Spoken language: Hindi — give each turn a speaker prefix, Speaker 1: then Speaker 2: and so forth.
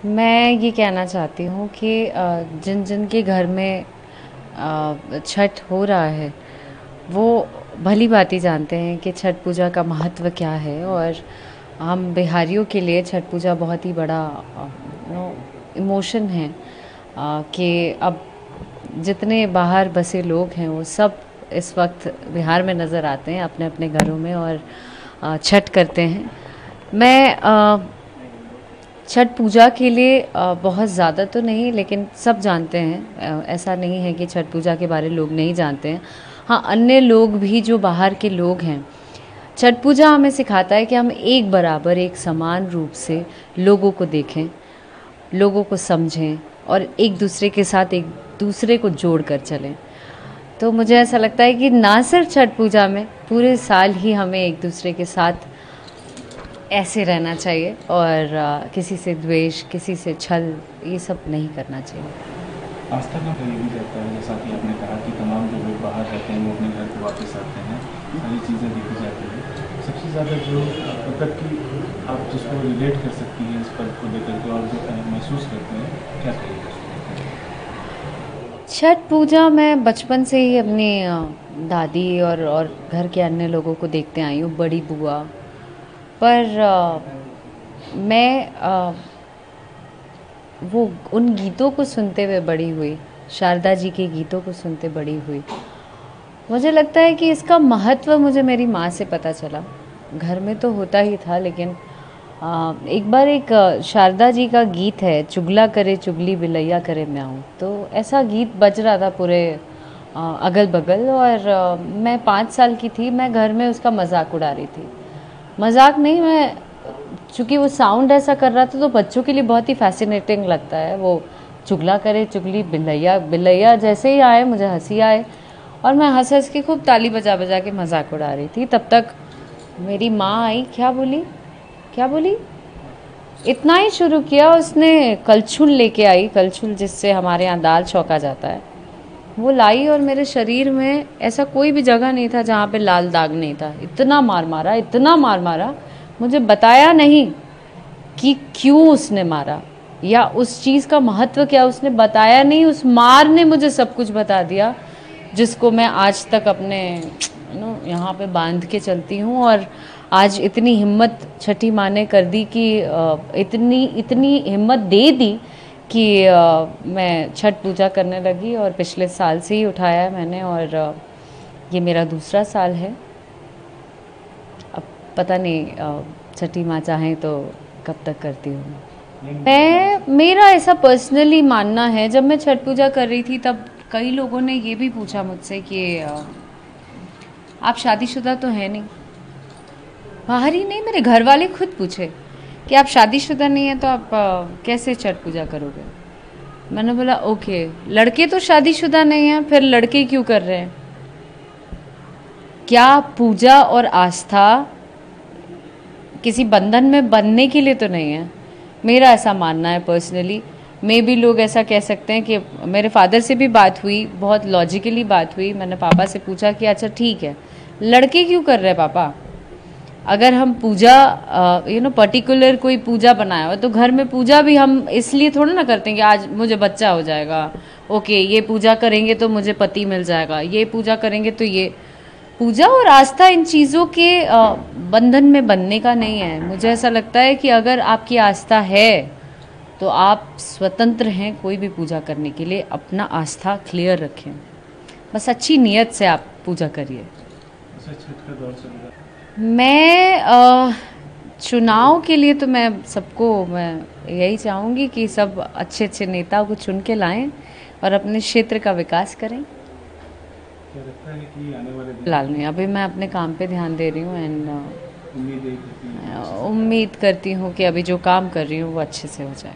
Speaker 1: मैं ये कहना चाहती हूँ कि जिन जिन के घर में छठ हो रहा है वो भली भांति जानते हैं कि छठ पूजा का महत्व क्या है। और हम बिहारियों के लिए छठ पूजा बहुत ही बड़ा इमोशन है। कि अब जितने बाहर बसे लोग हैं वो सब इस वक्त बिहार में नज़र आते हैं अपने अपने घरों में और छठ करते हैं। मैं छठ पूजा के लिए बहुत ज़्यादा तो नहीं, लेकिन सब जानते हैं। ऐसा नहीं है कि छठ पूजा के बारे में लोग नहीं जानते हैं। हाँ, अन्य लोग भी जो बाहर के लोग हैं, छठ पूजा हमें सिखाता है कि हम एक बराबर एक समान रूप से लोगों को देखें, लोगों को समझें और एक दूसरे के साथ एक दूसरे को जोड़ कर चलें। तो मुझे ऐसा लगता है कि ना सिर्फ छठ पूजा में, पूरे साल ही हमें एक दूसरे के साथ ऐसे रहना चाहिए और किसी से द्वेष, किसी से छल, ये सब नहीं करना चाहिए।
Speaker 2: आस्था का ये भी रहता है, जैसा कि आपने कहा कि तमाम जो लोग बाहर रहते हैं वो अपने घर को वापस आते हैं, सारी चीज़ें देखी जाती है। सबसे ज़्यादा जो मतलब कि आप जिसको रिलेट कर सकती हैं इस पर्व को लेकर के और जो महसूस करते हैं, क्या कहेंगे?
Speaker 1: छठ पूजा मैं बचपन से ही अपनी दादी और घर के अन्य लोगों को देखते आई हूँ, बड़ी बुआ। पर मैं वो उन गीतों को सुनते हुए बड़ी हुई, शारदा जी के गीतों को सुनते बड़ी हुई। मुझे लगता है कि इसका महत्व मुझे मेरी माँ से पता चला। घर में तो होता ही था, लेकिन एक बार एक शारदा जी का गीत है, चुगला करे चुगली बिलैया करे म्याऊं, तो ऐसा गीत बज रहा था पूरे अगल बगल। और मैं 5 साल की थी, मैं घर में उसका मजाक उड़ा रही थी। मजाक नहीं, मैं चूँकि वो साउंड ऐसा कर रहा था तो बच्चों के लिए बहुत ही फैसिनेटिंग लगता है। वो चुगला करे चुगली बिलैया बिलैया जैसे ही आए मुझे हंसी आए और मैं हंस हंस के खूब ताली बजा बजा के मजाक उड़ा रही थी। तब तक मेरी माँ आई, क्या बोली क्या बोली, इतना ही शुरू किया उसने। कलछुल लेके आई, कलछुल जिससे हमारे यहाँ दाल छौंका जाता है, वो लाई और मेरे शरीर में ऐसा कोई भी जगह नहीं था जहाँ पे लाल दाग नहीं था। इतना मार मारा, इतना मार मारा, मुझे बताया नहीं कि क्यों उसने मारा या उस चीज़ का महत्व क्या, उसने बताया नहीं। उस मार ने मुझे सब कुछ बता दिया, जिसको मैं आज तक अपने यहाँ पे बांध के चलती हूँ। और आज इतनी हिम्मत छठी माँ ने कर दी कि इतनी इतनी हिम्मत दे दी कि मैं छठ पूजा करने लगी और पिछले साल से ही उठाया है मैंने। और ये मेरा दूसरा साल है। अब पता नहीं छठी माँ चाहें तो कब तक करती हूँ। मेरा ऐसा पर्सनली मानना है, जब मैं छठ पूजा कर रही थी तब कई लोगों ने ये भी पूछा मुझसे कि आप शादीशुदा तो हैं नहीं। बाहरी नहीं, मेरे घर वाले खुद पूछे कि आप शादीशुदा नहीं हैं तो आप कैसे छठ पूजा करोगे। मैंने बोला ओके, लड़के तो शादीशुदा नहीं हैं, फिर लड़के क्यों कर रहे हैं? क्या पूजा और आस्था किसी बंधन में बंधने के लिए तो नहीं है? मेरा ऐसा मानना है पर्सनली। मे भी लोग ऐसा कह सकते हैं कि मेरे फादर से भी बात हुई, बहुत लॉजिकली बात हुई। मैंने पापा से पूछा कि अच्छा ठीक है, लड़के क्यों कर रहे हैं पापा? अगर हम पूजा पर्टिकुलर कोई पूजा बनाया हो तो घर में पूजा भी हम इसलिए थोड़ा ना करते हैं कि आज मुझे बच्चा हो जाएगा, ओके ये पूजा करेंगे तो मुझे पति मिल जाएगा, ये पूजा करेंगे तो ये। पूजा और आस्था इन चीज़ों के बंधन में बनने का नहीं है। मुझे ऐसा लगता है कि अगर आपकी आस्था है तो आप स्वतंत्र हैं कोई भी पूजा करने के लिए। अपना आस्था क्लियर रखें, बस अच्छी नीयत से आप पूजा करिए। मैं चुनाव के लिए तो मैं यही चाहूँगी कि सब अच्छे अच्छे नेताओं को चुन के लाएं और अपने क्षेत्र का विकास करें। फिलहाल नहीं, अभी मैं अपने काम पे ध्यान दे रही हूँ एंड उम्मीद करती हूँ कि अभी जो काम कर रही हूँ वो अच्छे से हो जाए।